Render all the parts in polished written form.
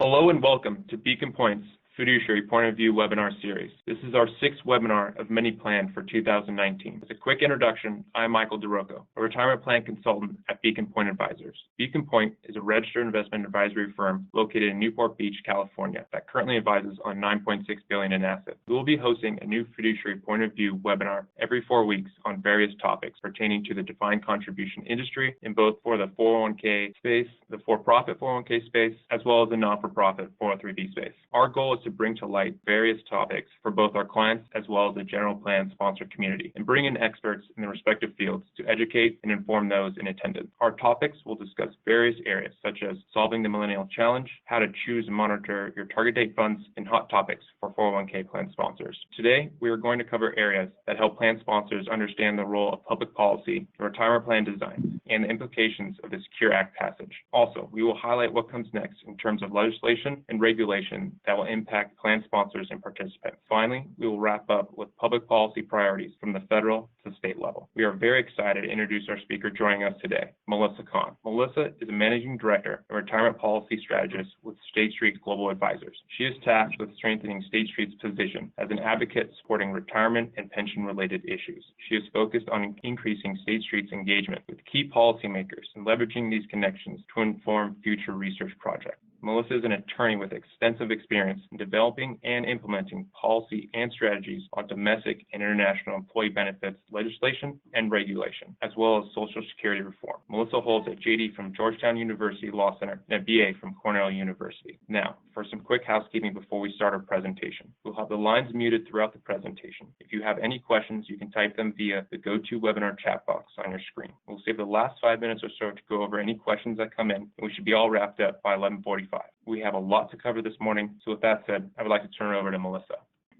Hello and welcome to Beacon Pointe's Fiduciary Point of View webinar series. This is our sixth webinar of many planned for 2019. As a quick introduction, I'm Michael DeRocco, a retirement plan consultant at Beacon Pointe Advisors. Beacon Pointe is a registered investment advisory firm located in Newport Beach, California, that currently advises on $9.6 billion in assets. We will be hosting a new Fiduciary Point of View webinar every 4 weeks on various topics pertaining to the defined contribution industry in both for the 401k space, the for-profit 401k space, as well as the non-for-profit 403b space. Our goal is to bring to light various topics for both our clients as well as the general plan sponsor community and bring in experts in the respective fields to educate and inform those in attendance. Our topics will discuss various areas such as solving the millennial challenge, how to choose and monitor your target date funds, and hot topics for 401k plan sponsors. Today, we are going to cover areas that help plan sponsors understand the role of public policy in retirement plan design and the implications of the Secure Act passage. Also, we will highlight what comes next in terms of legislation and regulation that will impact plan sponsors and participants. Finally, we will wrap up with public policy priorities from the federal to state level. We are very excited to introduce our speaker joining us today, Melissa Kahn. Melissa is a managing director and retirement policy strategist with State Street Global Advisors. She is tasked with strengthening State Street's position as an advocate supporting retirement and pension-related issues. She is focused on increasing State Street's engagement with key policymakers and leveraging these connections to inform future research projects. Melissa is an attorney with extensive experience in developing and implementing policy and strategies on domestic and international employee benefits legislation and regulation, as well as Social Security reform. Melissa holds a JD from Georgetown University Law Center and a BA from Cornell University. Now, for some quick housekeeping before we start our presentation. We'll have the lines muted throughout the presentation. If you have any questions, you can type them via the GoToWebinar chat box on your screen. We'll save the last 5 minutes or so to go over any questions that come in, and we should be all wrapped up by 11:45. We have a lot to cover this morning, so with that said, I would like to turn it over to Melissa.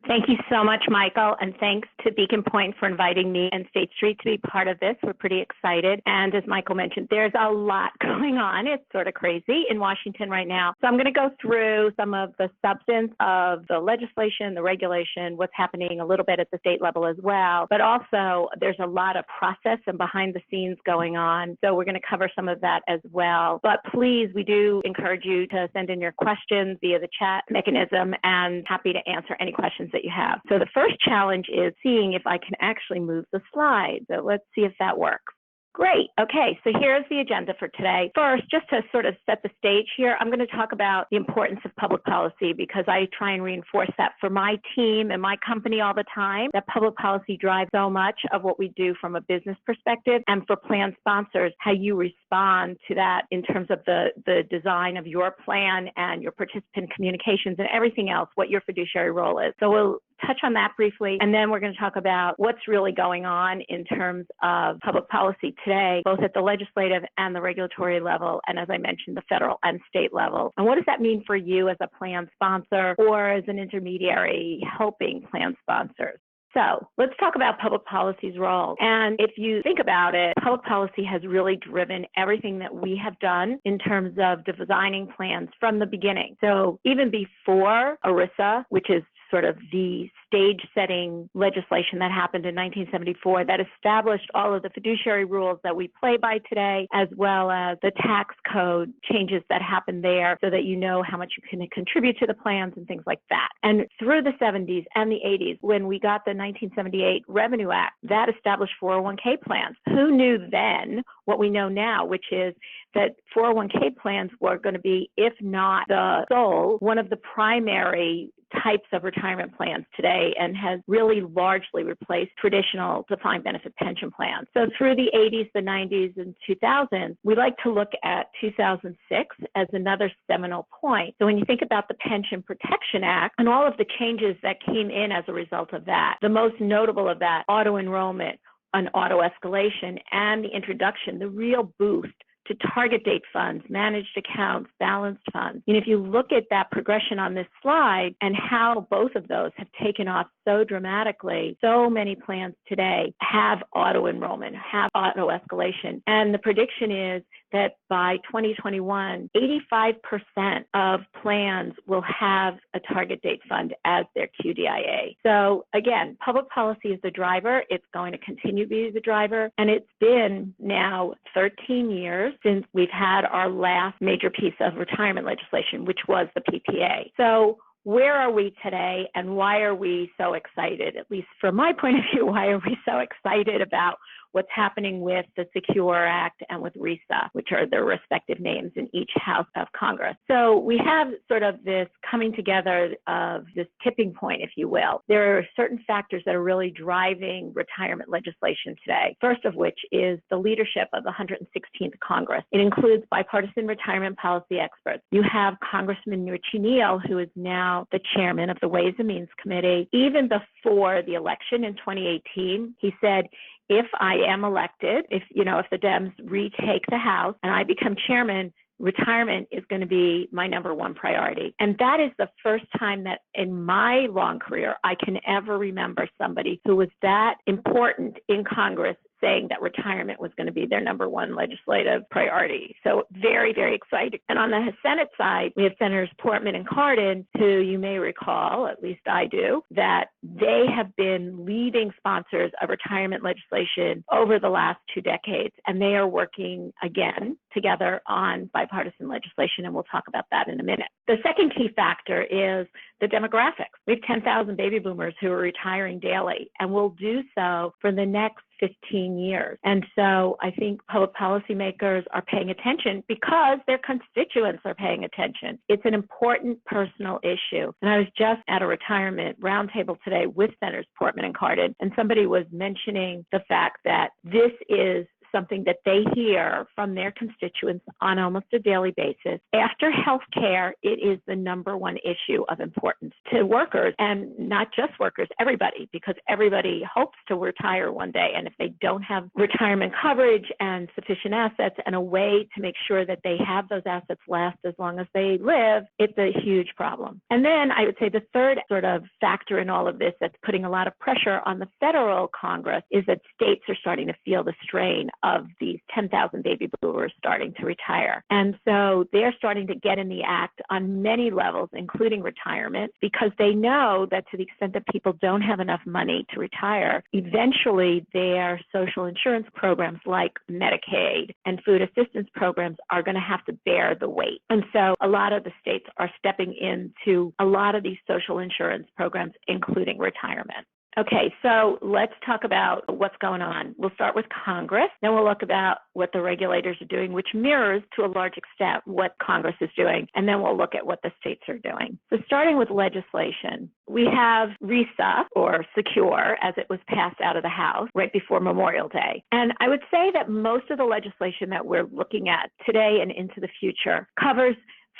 Thank you so much, Michael, and thanks to Beacon Pointe for inviting me and State Street to be part of this. We're pretty excited, and as Michael mentioned, there's a lot going on. It's sort of crazy in Washington right now. So I'm going to go through some of the substance of the legislation, the regulation, what's happening a little bit at the state level as well, but also there's a lot of process and behind the scenes going on, so we're going to cover some of that as well. But please, we do encourage you to send in your questions via the chat mechanism, and happy to answer any questions that you have. So the first challenge is seeing if I can actually move the slide. So let's see if that works. Great. Okay, so here's the agenda for today. First, just to sort of set the stage here, I'm going to talk about the importance of public policy because I try and reinforce that for my team and my company all the time, that public policy drives so much of what we do from a business perspective, and for plan sponsors, how you respond to that in terms of the design of your plan and your participant communications and everything else, what your fiduciary role is. So we'll touch on that briefly, and then we're going to talk about what's really going on in terms of public policy today, both at the legislative and the regulatory level, and as I mentioned, the federal and state level. And what does that mean for you as a plan sponsor or as an intermediary helping plan sponsors? So let's talk about public policy's role. And if you think about it, public policy has really driven everything that we have done in terms of designing plans from the beginning. So even before ERISA, which is sort of the stage-setting legislation that happened in 1974 that established all of the fiduciary rules that we play by today, as well as the tax code changes that happened there so that you know how much you can contribute to the plans and things like that. And through the 70s and the 80s, when we got the 1978 Revenue Act, that established 401k plans. Who knew then what we know now, which is that 401k plans were going to be, if not the sole, one of the primary types of retirement plans today, and has really largely replaced traditional defined benefit pension plans. So through the 80s, the 90s, and 2000s, we like to look at 2006 as another seminal point. So when you think about the Pension Protection Act and all of the changes that came in as a result of that, the most notable of that, auto enrollment, an auto escalation, and the introduction, the real boost to target date funds, managed accounts, balanced funds. And if you look at that progression on this slide and how both of those have taken off so dramatically, so many plans today have auto enrollment, have auto escalation. And the prediction is that by 2021, 85% of plans will have a target date fund as their QDIA. So again, public policy is the driver. It's going to continue to be the driver. And it's been now 13 years since we've had our last major piece of retirement legislation, which was the PPA. So where are we today and why are we so excited? At least from my point of view, why are we so excited about what's happening with the Secure Act and with RISA, which are their respective names in each house of Congress. So we have sort of this coming together of this tipping point, if you will. There are certain factors that are really driving retirement legislation today. First of which is the leadership of the 116th Congress. It includes bipartisan retirement policy experts. You have Congressman Richie Neal, who is now the chairman of the Ways and Means Committee. Even before the election in 2018, he said, if I am elected, if the Dems retake the House and I become chairman, retirement is going to be my number one priority. And that is the first time that in my long career, I can ever remember somebody who was that important in Congress saying that retirement was going to be their number one legislative priority. So very, very exciting. And on the Senate side, we have Senators Portman and Cardin, who you may recall, at least I do, that they have been leading sponsors of retirement legislation over the last 2 decades. And they are working again together on bipartisan legislation. And we'll talk about that in a minute. The second key factor is the demographics. We have 10,000 baby boomers who are retiring daily and will do so for the next 15 years. And so I think public policymakers are paying attention because their constituents are paying attention. It's an important personal issue. And I was just at a retirement roundtable today with Senators Portman and Cardin, and somebody was mentioning the fact that this is something that they hear from their constituents on almost a daily basis. After health care, it is the number one issue of importance to workers, and not just workers, everybody, because everybody hopes to retire one day. And if they don't have retirement coverage and sufficient assets and a way to make sure that they have those assets last as long as they live, it's a huge problem. And then I would say the third sort of factor in all of this that's putting a lot of pressure on the federal Congress is that states are starting to feel the strain of these 10,000 baby boomers starting to retire. And so they're starting to get in the act on many levels, including retirement, because they know that to the extent that people don't have enough money to retire, eventually their social insurance programs like Medicaid and food assistance programs are going to have to bear the weight. And so a lot of the states are stepping into a lot of these social insurance programs, including retirement. Okay, so let's talk about what's going on. We'll start with Congress, then we'll look about what the regulators are doing, which mirrors to a large extent what Congress is doing, and then we'll look at what the states are doing. So starting with legislation, we have RISA, or Secure, as it was passed out of the House right before Memorial Day. And I would say that most of the legislation that we're looking at today and into the future covers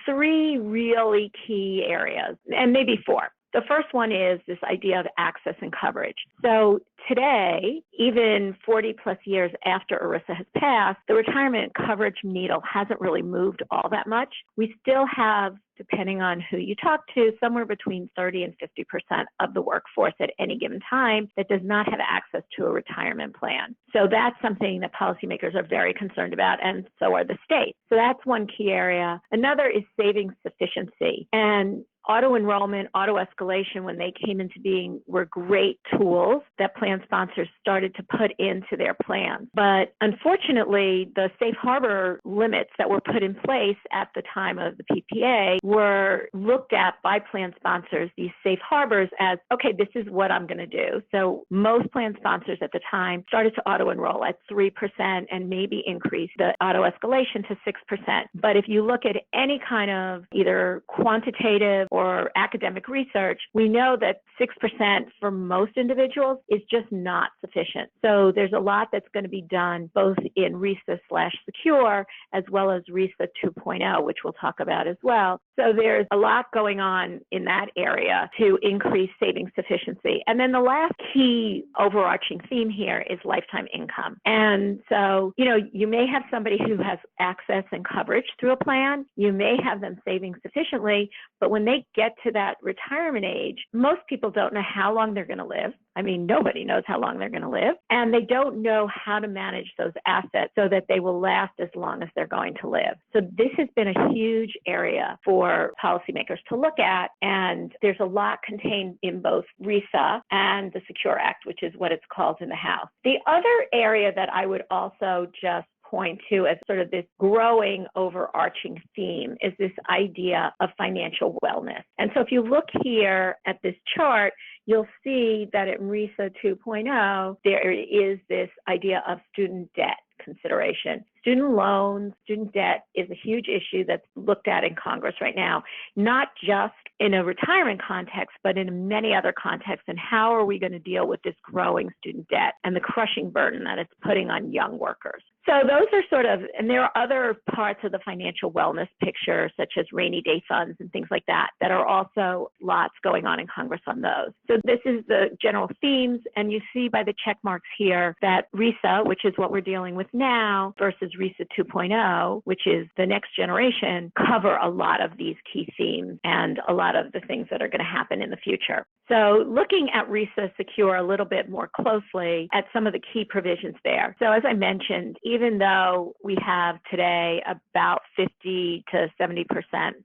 3 really key areas, and maybe 4. The first one is this idea of access and coverage. So today, even 40 plus years after ERISA has passed, the retirement coverage needle hasn't really moved all that much. We still have, depending on who you talk to, somewhere between 30 and 50% of the workforce at any given time that does not have access to a retirement plan. So that's something that policymakers are very concerned about, and so are the states. So that's one key area. Another is savings sufficiency. And auto-enrollment, auto-escalation, when they came into being, were great tools that plan sponsors started to put into their plans. But unfortunately, the safe harbor limits that were put in place at the time of the PPA were looked at by plan sponsors, these safe harbors, as, okay, this is what I'm going to do. So most plan sponsors at the time started to auto-enroll at 3% and maybe increase the auto-escalation to 6%. But if you look at any kind of either quantitative or academic research, we know that 6% for most individuals is just not sufficient. So there's a lot that's going to be done both in RISA/Secure as well as RISA 2.0, which we'll talk about as well. So there's a lot going on in that area to increase savings sufficiency. And then the last key overarching theme here is lifetime income. And so, you may have somebody who has access and coverage through a plan. You may have them saving sufficiently, but when they get to that retirement age, most people don't know how long they're going to live. I mean, nobody knows how long they're going to live, and they don't know how to manage those assets so that they will last as long as they're going to live. So this has been a huge area for policymakers to look at, and there's a lot contained in both RISA and the Secure Act, which is what it's called in the House. The other area that I would also just point to as sort of this growing overarching theme is this idea of financial wellness. And so if you look here at this chart, you'll see that in RISA 2.0, there is this idea of student debt consideration. Student loans, student debt is a huge issue that's looked at in Congress right now, not just in a retirement context, but in many other contexts. And how are we going to deal with this growing student debt and the crushing burden that it's putting on young workers? So those are sort of, and there are other parts of the financial wellness picture, such as rainy day funds and things like that, that are also lots going on in Congress on those. So this is the general themes, and you see by the check marks here that RISA, which is what we're dealing with now, versus RISA 2.0, which is the next generation, cover a lot of these key themes and a lot of the things that are going to happen in the future. So looking at RISA Secure a little bit more closely at some of the key provisions there. So as I mentioned, even though we have today about 50 to 70%,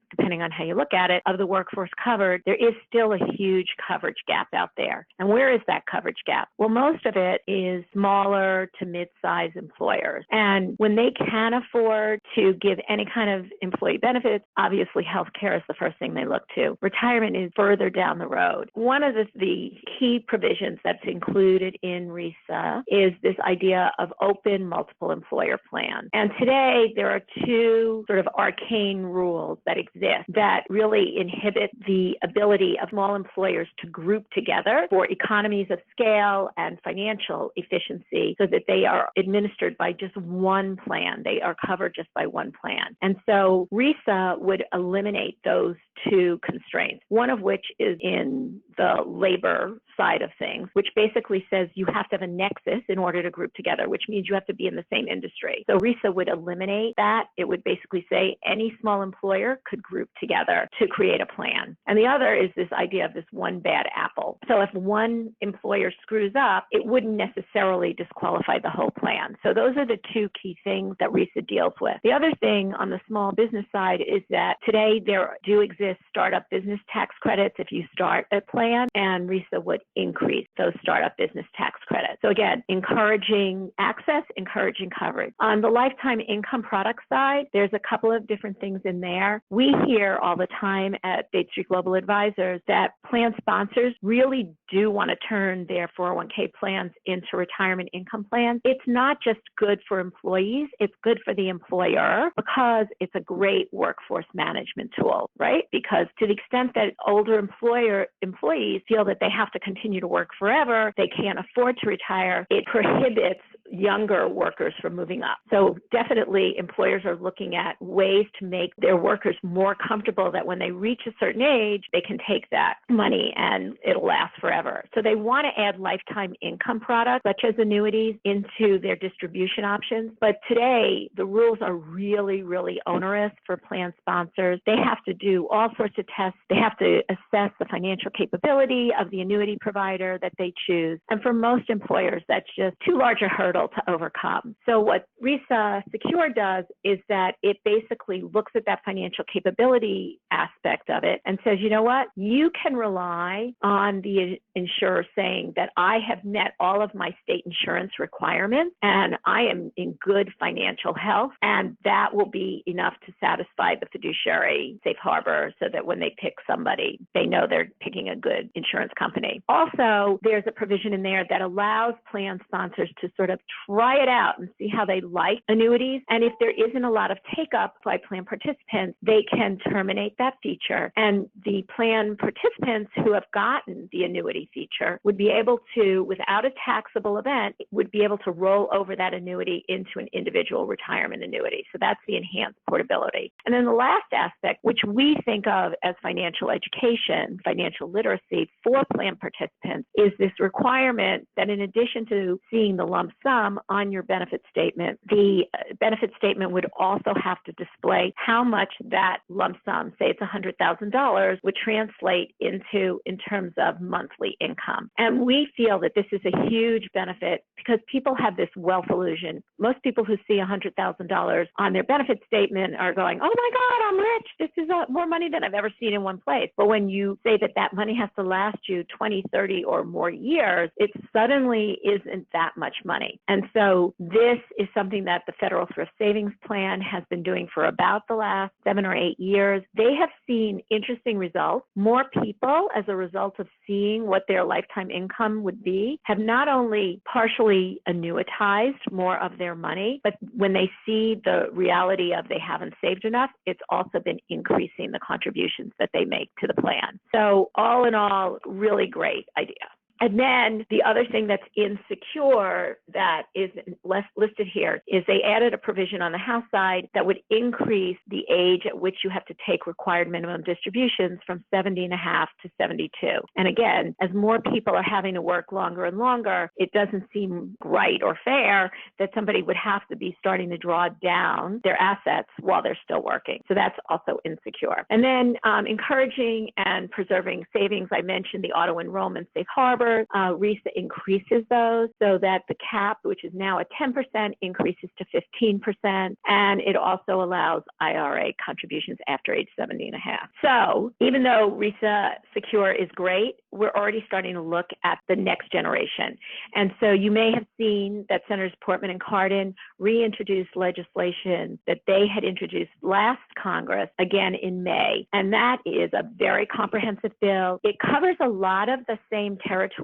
depending on how you look at it, of the workforce covered, there is still a huge coverage gap out there. And where is that coverage gap? Well, most of it is smaller to mid-size employers. And when they can afford to give any kind of employee benefits, obviously healthcare is the first thing they look to. Retirement is further down the road. One of the key provisions that's included in RISA is this idea of open multiple employer plan. And today there are two sort of arcane rules that exist that really inhibit the ability of small employers to group together for economies of scale and financial efficiency so that they are administered by just one plan. They are covered just by one plan. And so RISA would eliminate those two constraints, one of which is in the labor side of things, which basically says you have to have a nexus in order to group together, which means you have to be in the same industry. So RISA would eliminate that. It would basically say any small employer could group together to create a plan. And the other is this idea of this one bad apple. So if one employer screws up, it wouldn't necessarily disqualify the whole plan. So those are the two key things that RISA deals with. The other thing on the small business side is that today there do exist startup business tax credits if you start a plan, and RISA would increase those startup business tax credits. So again, encouraging access, encouraging coverage. On the lifetime income product side, there's a couple of different things in there. We hear all the time at State Street Global Advisors that plan sponsors really do want to turn their 401k plans into retirement income plans. It's not just good for employees, it's good for the employer because it's a great workforce management tool, right? Because to the extent that older employees feel that they have to continue to work forever, they can't afford to retire, it prohibits younger workers from moving up. So definitely employers are looking at ways to make their workers more comfortable that when they reach a certain age, they can take that money and it'll last forever. So they want to add lifetime income products such as annuities into their distribution options. But today, the rules are really, really onerous for plan sponsors. They have to do all sorts of tests. They have to assess the financial capability of the annuity provider that they choose. And for most employers, that's just too large a hurdle to overcome. So what RISA Secure does is that it basically looks at that financial capability aspect of it and says, you know what, you can rely on the insurer saying that I have met all of my state insurance requirements and I am in good financial health, and that will be enough to satisfy the fiduciary safe harbor so that when they pick somebody, they know they're picking a good insurance company. Also, there's a provision in there that allows plan sponsors to sort of try it out and see how they like annuities. And if there isn't a lot of take-up by plan participants, they can terminate that feature. And the plan participants who have gotten the annuity feature would be able to, without a taxable event, would be able to roll over that annuity into an individual retirement annuity. So that's the enhanced portability. And then the last aspect, which we think of as financial education, financial literacy for plan participants, is this requirement that in addition to seeing the lump sum on your benefit statement, the benefit statement would also have to display how much that lump sum, say it's $100,000, $100,000 would translate into in terms of monthly income. And we feel that this is a huge benefit because people have this wealth illusion. Most people who see $100,000 on their benefit statement are going, oh my God, I'm rich. This is more money than I've ever seen in one place. But when you say that that money has to last you 20, 30 or more years, it suddenly isn't that much money. And so this is something that the Federal Thrift Savings Plan has been doing for about the last 7 or 8 years. They have seen interesting results. More people, as a result of seeing what their lifetime income would be, have not only partially annuitized more of their money, but when they see the reality of they haven't saved enough, it's also been increasing the contributions that they make to the plan. So all in all, really great idea. And then the other thing that's insecure that is less listed here is they added a provision on the House side that would increase the age at which you have to take required minimum distributions from 70 and a half to 72. And again, as more people are having to work longer and longer, it doesn't seem right or fair that somebody would have to be starting to draw down their assets while they're still working. So that's also insecure. And then encouraging and preserving savings. I mentioned the auto enrollment safe harbor. RISA increases those so that the cap, which is now at 10%, increases to 15%, and it also allows IRA contributions after age 70 and a half. So even though RISA Secure is great, we're already starting to look at the next generation. And so you may have seen that Senators Portman and Cardin reintroduced legislation that they had introduced last Congress, again in May, and that is a very comprehensive bill. It covers a lot of the same territory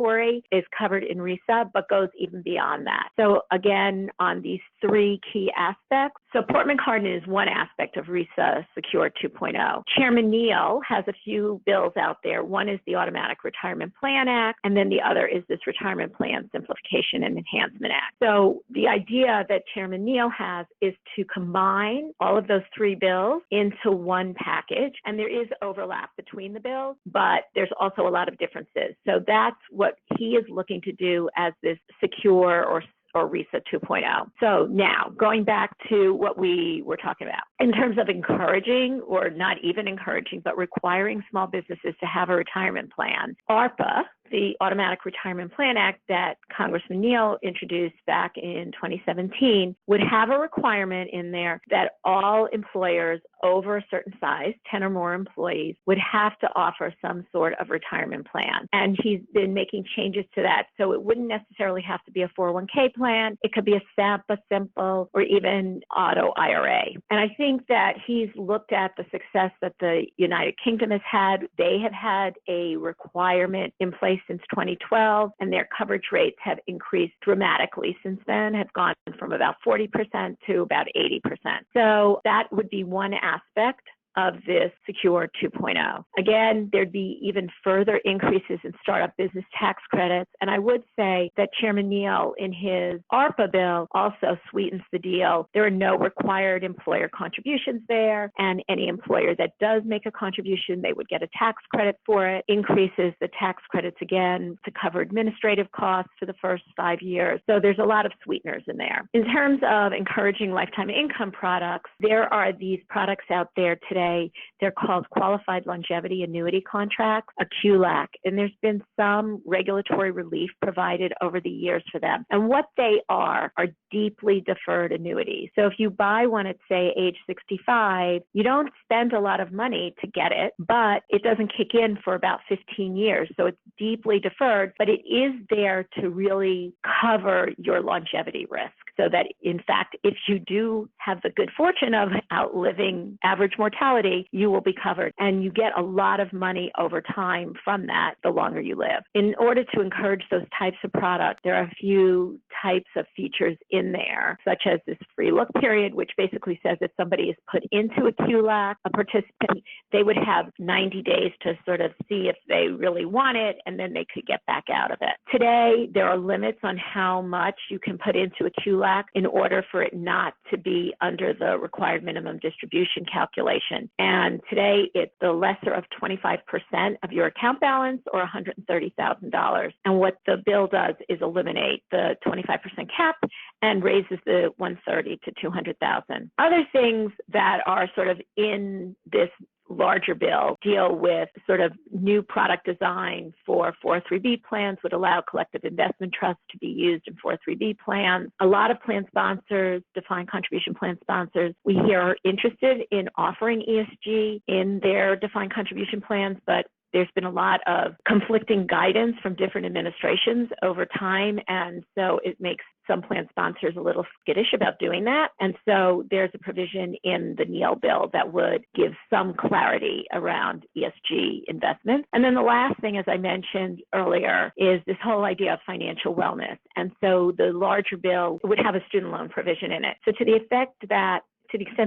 is covered in RISA, but goes even beyond that. So again, on these three key aspects, so Portman-Cardin is one aspect of RISA Secure 2.0. Chairman Neal has a few bills out there. One is the Automatic Retirement Plan Act, and then the other is this Retirement Plan Simplification and Enhancement Act. So the idea that Chairman Neal has is to combine all of those three bills into one package, and there is overlap between the bills, but there's also a lot of differences. So that's what he is looking to do as this Secure or RISA 2.0. So now, going back to what we were talking about, in terms of encouraging, or not even encouraging, but requiring small businesses to have a retirement plan, ARPA, the Automatic Retirement Plan Act that Congressman Neal introduced back in 2017, would have a requirement in there that all employers over a certain size, 10 or more employees, would have to offer some sort of retirement plan. And he's been making changes to that. So it wouldn't necessarily have to be a 401k plan. It could be a SAP, a simple, or even auto IRA. And I think that he's looked at the success that the United Kingdom has had. They have had a requirement in place since 2012, and their coverage rates have increased dramatically since then, have gone from about 40% to about 80%. So that would be one aspect of this Secure 2.0. Again, there'd be even further increases in startup business tax credits. And I would say that Chairman Neal, in his ARPA bill, also sweetens the deal. There are no required employer contributions there, and any employer that does make a contribution, they would get a tax credit for it, increases the tax credits again to cover administrative costs for the first 5 years. So there's a lot of sweeteners in there. In terms of encouraging lifetime income products, there are these products out there today. They're called Qualified Longevity Annuity Contracts, a QLAC, and there's been some regulatory relief provided over the years for them. And what they are deeply deferred annuities. So if you buy one at, say, age 65, you don't spend a lot of money to get it, but it doesn't kick in for about 15 years. So it's deeply deferred, but it is there to really cover your longevity risk. So that, in fact, if you do have the good fortune of outliving average mortality, you will be covered. And you get a lot of money over time from that the longer you live. In order to encourage those types of products, there are a few types of features in there, such as this free look period, which basically says if somebody is put into a QLAC, a participant, they would have 90 days to sort of see if they really want it, and then they could get back out of it. Today, there are limits on how much you can put into a QLAC in order for it not to be under the required minimum distribution calculation. And today, it's the lesser of 25% of your account balance or $130,000. And what the bill does is eliminate the 25% cap and raises the 130 to 200,000. Other things that are sort of in this larger bill deal with sort of new product design for 403B plans, would allow collective investment trusts to be used in 403B plans. A lot of plan sponsors, defined contribution plan sponsors, we hear are interested in offering ESG in their defined contribution plans, but there's been a lot of conflicting guidance from different administrations over time, and so it makes some plan sponsors a little skittish about doing that. And so there's a provision in the Neal bill that would give some clarity around ESG investments. And then the last thing, as I mentioned earlier, is this whole idea of financial wellness. And so the larger bill would have a student loan provision in it. So to the extent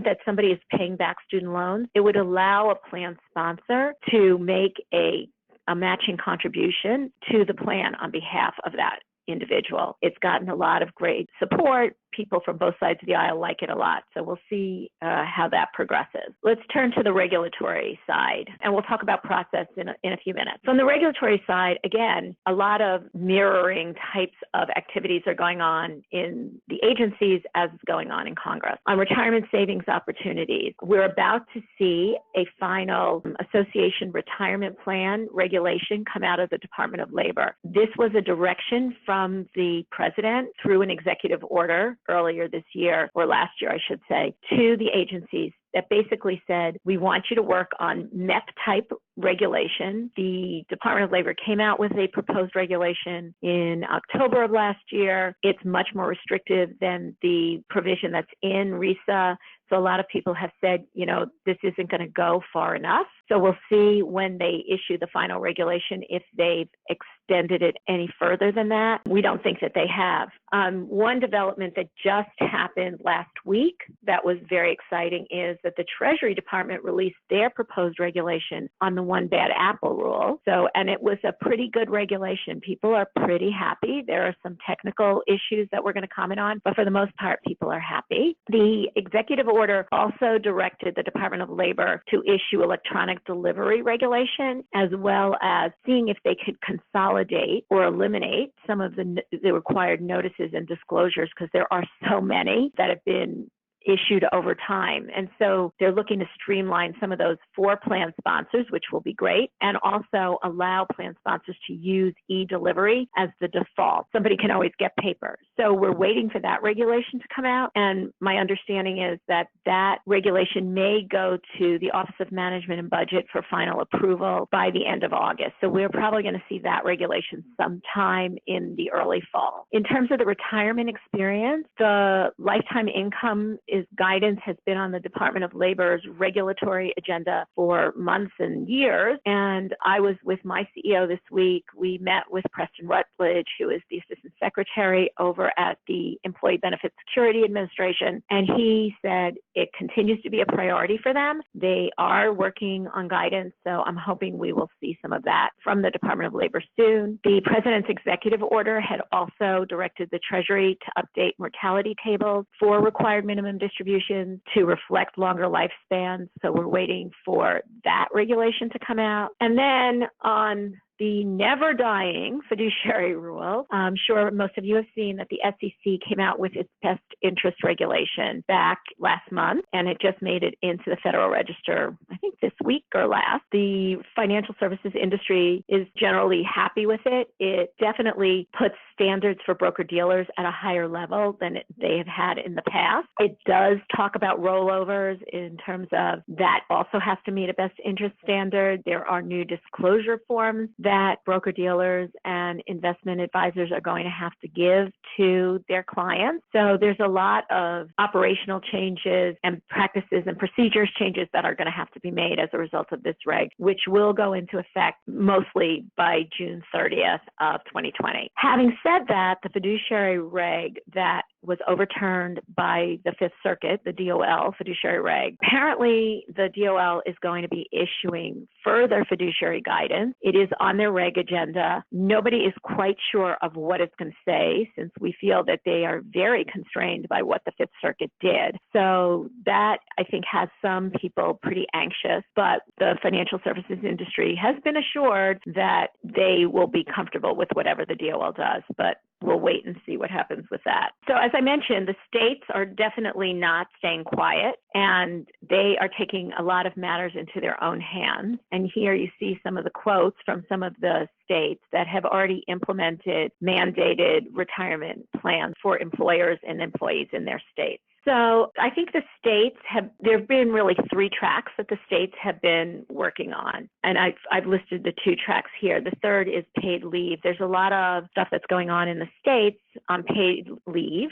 that somebody is paying back student loans, it would allow a plan sponsor to make a matching contribution to the plan on behalf of that individual. It's gotten a lot of great support. People from both sides of the aisle like it a lot. So we'll see how that progresses. Let's turn to the regulatory side, and we'll talk about process in a few minutes. So on the regulatory side, again, a lot of mirroring types of activities are going on in the agencies as is going on in Congress. On retirement savings opportunities, we're about to see a final association retirement plan regulation come out of the Department of Labor. This was a direction from the president through an executive order earlier this year, or last year, I should say, to the agencies that basically said, we want you to work on MEP-type regulation. The Department of Labor came out with a proposed regulation in October of last year. It's much more restrictive than the provision that's in RISA. So a lot of people have said, this isn't going to go far enough. So we'll see when they issue the final regulation if they've extended it any further than that. We don't think that they have. One development that just happened last week that was very exciting is that the Treasury Department released their proposed regulation on the one bad apple rule. And it was a pretty good regulation. People are pretty happy. There are some technical issues that we're going to comment on, but for the most part, people are happy. The executive order also directed the Department of Labor to issue electronic delivery regulation, as well as seeing if they could consolidate or eliminate some of the required notices and disclosures, because there are so many that have been issued over time. And so they're looking to streamline some of those for plan sponsors, which will be great, and also allow plan sponsors to use e-delivery as the default. Somebody can always get paper. So we're waiting for that regulation to come out. And my understanding is that that regulation may go to the Office of Management and Budget for final approval by the end of August. So we're probably going to see that regulation sometime in the early fall. In terms of the retirement experience, the lifetime income guidance has been on the Department of Labor's regulatory agenda for months and years. And I was with my CEO this week. We met with Preston Rutledge, who is the Assistant Secretary over at the Employee Benefit Security Administration. And he said it continues to be a priority for them. They are working on guidance. So I'm hoping we will see some of that from the Department of Labor soon. The President's executive order had also directed the Treasury to update mortality tables for required minimum distributions to reflect longer lifespans. So we're waiting for that regulation to come out. And then on the never dying fiduciary rule, I'm sure most of you have seen that the SEC came out with its best interest regulation back last month, and it just made it into the Federal Register, I think this week or last. The financial services industry is generally happy with it. It definitely puts standards for broker-dealers at a higher level than they have had in the past. It does talk about rollovers in terms of that also has to meet a best interest standard. There are new disclosure forms that broker-dealers and investment advisors are going to have to give to their clients. So there's a lot of operational changes and practices and procedures changes that are going to have to be made as a result of this reg, which will go into effect mostly by June 30th of 2020. Having said that, the fiduciary reg that was overturned by the Fifth Circuit, the DOL fiduciary reg. Apparently, the DOL is going to be issuing further fiduciary guidance. It is on their reg agenda. Nobody is quite sure of what it's going to say, since we feel that they are very constrained by what the Fifth Circuit did. So that, I think, has some people pretty anxious, but the financial services industry has been assured that they will be comfortable with whatever the DOL does, but we'll wait and see what happens with that. So as I mentioned, the states are definitely not staying quiet, and they are taking a lot of matters into their own hands. And here you see some of the quotes from some of the states that have already implemented mandated retirement plans for employers and employees in their states. So I think the states there have been really 3 tracks that the states have been working on. And I've listed the 2 tracks here. The third is paid leave. There's a lot of stuff that's going on in the states on paid leave,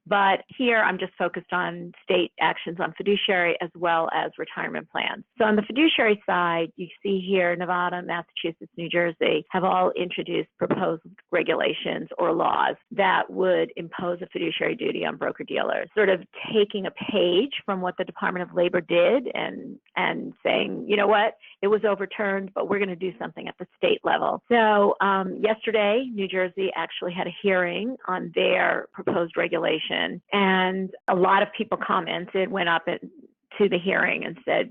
but here I'm just focused on state actions on fiduciary as well as retirement plans. So on the fiduciary side, you see here Nevada, Massachusetts, New Jersey have all introduced proposed regulations or laws that would impose a fiduciary duty on broker-dealers, sort of taking a page from what the Department of Labor did and saying, you know what, it was overturned, but we're going to do something at the state level. So yesterday, New Jersey actually had a hearing on their proposed regulation, and a lot of people went up to the hearing and said,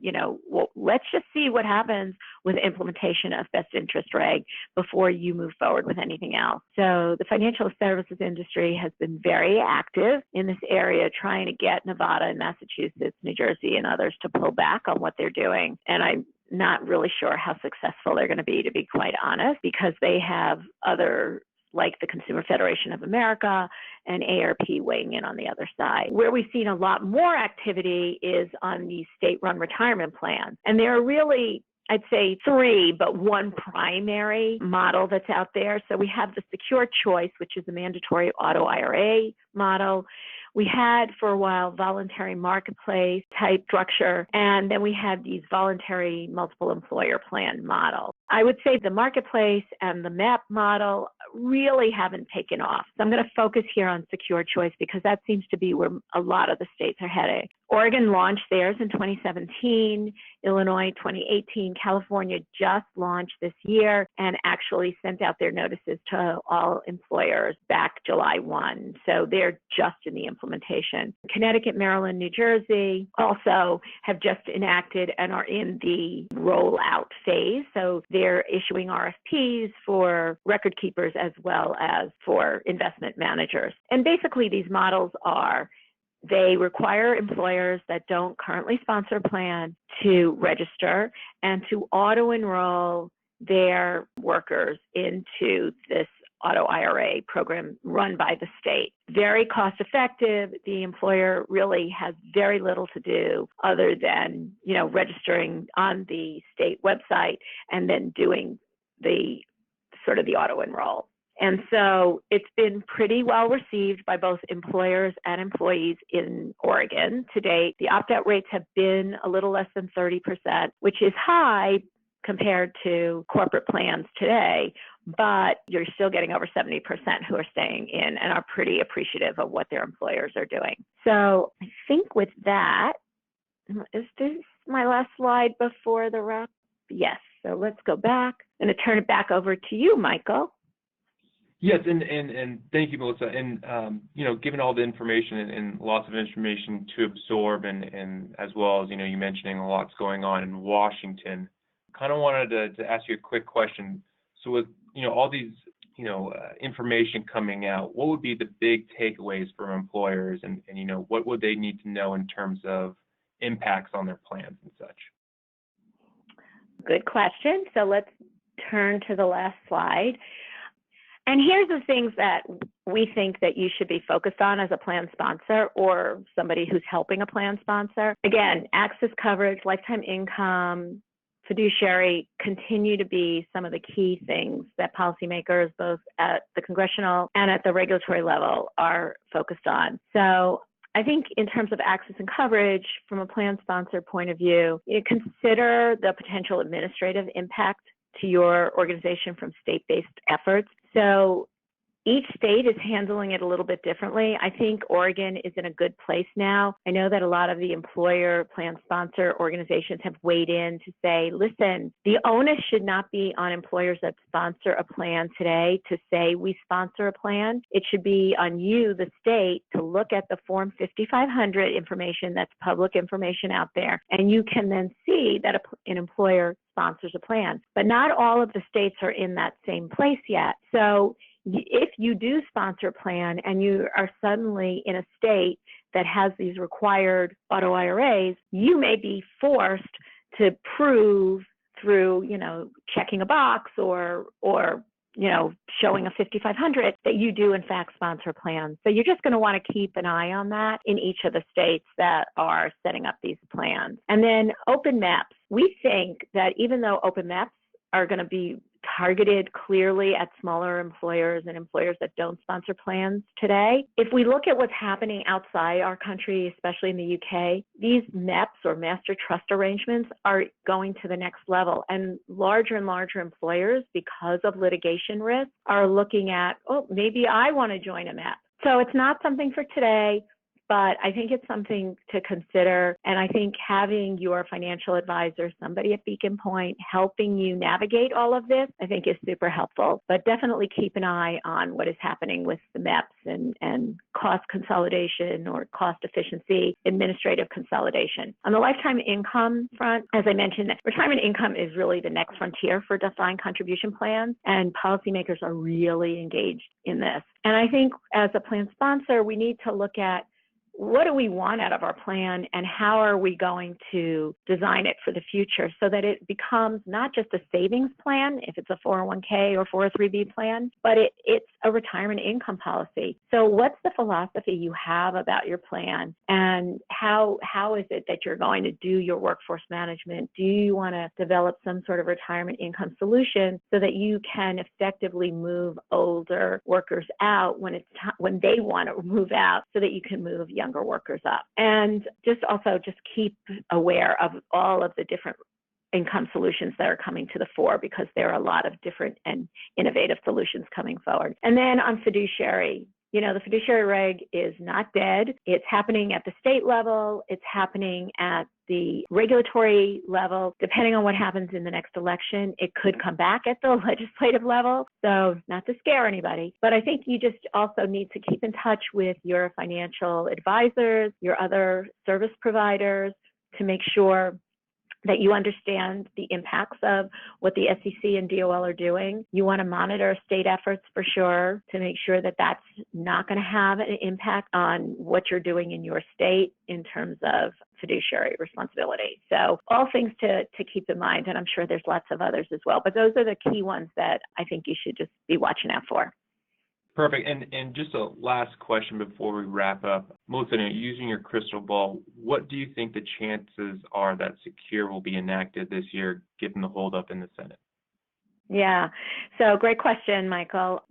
well, let's just see what happens with implementation of best interest reg before you move forward with anything else. So the financial services industry has been very active in this area, trying to get Nevada and Massachusetts, New Jersey, and others to pull back on what they're doing. And I'm not really sure how successful they're going to be quite honest, because they have other, like the Consumer Federation of America and ARP weighing in on the other side. Where we've seen a lot more activity is on these state-run retirement plans. And there are really, I'd say 3, but 1 primary model that's out there. So we have the secure choice, which is a mandatory auto IRA model. We had for a while voluntary marketplace type structure, and then we had these voluntary multiple employer plan models. I would say the marketplace and the MAP model really haven't taken off. So I'm going to focus here on secure choice because that seems to be where a lot of the states are heading. Oregon launched theirs in 2017, Illinois 2018, California just launched this year and actually sent out their notices to all employers back July 1. So they're just in the implementation. Connecticut, Maryland, New Jersey also have just enacted and are in the rollout phase. So they're issuing RFPs for record keepers as well as for investment managers. And basically these models they require employers that don't currently sponsor a plan to register and to auto-enroll their workers into this auto IRA program run by the state. Very cost effective. The employer really has very little to do other than, registering on the state website and then doing the auto enroll. And so it's been pretty well received by both employers and employees in Oregon to date. The opt-out rates have been a little less than 30%, which is high compared to corporate plans today, but you're still getting over 70% who are staying in and are pretty appreciative of what their employers are doing. So I think with that, is this my last slide before the wrap? Yes. So let's go back. I'm going to turn it back over to you, Michael. Yes, and thank you, Melissa. And given all the information and lots of information to absorb, and as well as you mentioning a lot's going on in Washington, kind of wanted to ask you a quick question. So with all these information coming out, what would be the big takeaways for employers, and what would they need to know in terms of impacts on their plans and such? Good question. So let's turn to the last slide. And here's the things that we think that you should be focused on as a plan sponsor or somebody who's helping a plan sponsor. Again, access coverage, lifetime income, fiduciary continue to be some of the key things that policymakers, both at the congressional and at the regulatory level, are focused on. So I think in terms of access and coverage, from a plan sponsor point of view, consider the potential administrative impact to your organization from state-based efforts. So each state is handling it a little bit differently. I think Oregon is in a good place now. I know that a lot of the employer plan sponsor organizations have weighed in to say, listen, the onus should not be on employers that sponsor a plan today to say we sponsor a plan. It should be on you, the state, to look at the Form 5500 information that's public information out there, and you can then see that an employer sponsors a plan. But not all of the states are in that same place yet. So if you do sponsor a plan and you are suddenly in a state that has these required auto IRAs, you may be forced to prove through, checking a box or showing a 5,500 that you do in fact sponsor plans. So you're just going to want to keep an eye on that in each of the states that are setting up these plans. And then open maps. We think that even though open maps are going to be targeted clearly at smaller employers and employers that don't sponsor plans today, if we look at what's happening outside our country, especially in the UK, these MEPs or master trust arrangements are going to the next level. And larger employers, because of litigation risk, are looking at, maybe I want to join a MEP. So it's not something for today, but I think it's something to consider. And I think having your financial advisor, somebody at Beacon Pointe, helping you navigate all of this, I think is super helpful. But definitely keep an eye on what is happening with the MEPs and cost consolidation or cost efficiency, administrative consolidation. On the lifetime income front, as I mentioned, retirement income is really the next frontier for defined contribution plans, and policymakers are really engaged in this. And I think as a plan sponsor, we need to look at what do we want out of our plan and how are we going to design it for the future so that it becomes not just a savings plan, if it's a 401k or 403b plan, but it's a retirement income policy. So what's the philosophy you have about your plan, and how is it that you're going to do your workforce management? Do you want to develop some sort of retirement income solution so that you can effectively move older workers out when they want to move out, so that you can move younger workers up? And just keep aware of all of the different income solutions that are coming to the fore, because there are a lot of different and innovative solutions coming forward. And then on fiduciary, the fiduciary reg is not dead. It's happening at the state level. It's happening at the regulatory level. Depending on what happens in the next election, it could come back at the legislative level. So not to scare anybody, but I think you just also need to keep in touch with your financial advisors, your other service providers, to make sure that you understand the impacts of what the SEC and DOL are doing. You want to monitor state efforts for sure to make sure that that's not going to have an impact on what you're doing in your state in terms of fiduciary responsibility. So all things to keep in mind, and I'm sure there's lots of others as well, but those are the key ones that I think you should just be watching out for. Perfect. And just a last question before we wrap up. Melissa, using your crystal ball, what do you think the chances are that SECURE will be enacted this year, given the holdup in the Senate? Yeah, so great question, Michael.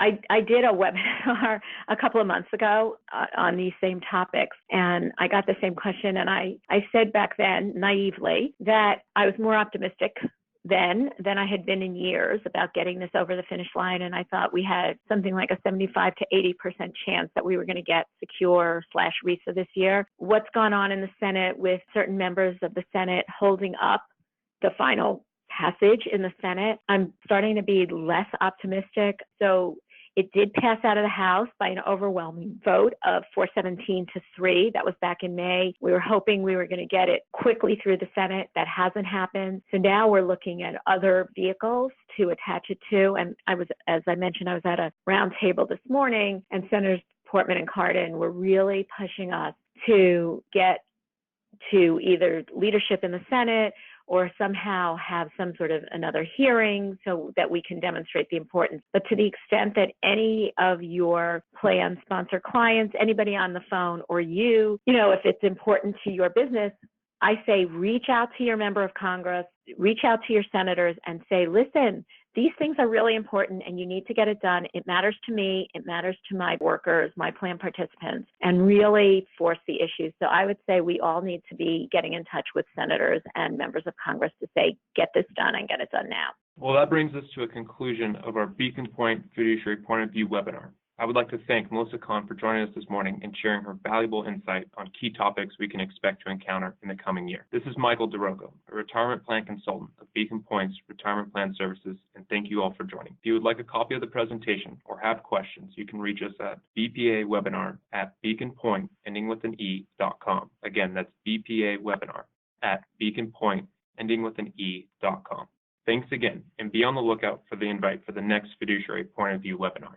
I did a webinar a couple of months ago on these same topics, and I got the same question, and I said back then, naively, that I was more optimistic then than I had been in years about getting this over the finish line. And I thought we had something like a 75 to 80% chance that we were going to get SECURE/RISA this year. What's gone on in the Senate with certain members of the Senate holding up the final passage in the Senate, I'm starting to be less optimistic. So it did pass out of the House by an overwhelming vote of 417 to 3. That was back in May. We were hoping we were going to get it quickly through the Senate. That hasn't happened. So now we're looking at other vehicles to attach it to. And as I mentioned, I was at a roundtable this morning, and Senators Portman and Cardin were really pushing us to get to either leadership in the Senate or somehow have some sort of another hearing so that we can demonstrate the importance. But to the extent that any of your plan sponsor clients, anybody on the phone, or if it's important to your business, I say reach out to your member of Congress, reach out to your senators and say, listen, these things are really important and you need to get it done. It matters to me. It matters to my workers, my plan participants, and really force the issues. So I would say we all need to be getting in touch with senators and members of Congress to say, get this done and get it done now. Well, that brings us to a conclusion of our Beacon Pointe Fiduciary Point of View webinar. I would like to thank Melissa Kahn for joining us this morning and sharing her valuable insight on key topics we can expect to encounter in the coming year. This is Michael DeRocco, a retirement plan consultant of Beacon Pointe's Retirement Plan Services, and thank you all for joining. If you would like a copy of the presentation or have questions, you can reach us at bpawebinar@beaconpointe, ending with an e.com. Again, that's bpawebinar@beaconpointe, ending with an e.com. Thanks again, and be on the lookout for the invite for the next Fiduciary Point of View webinar.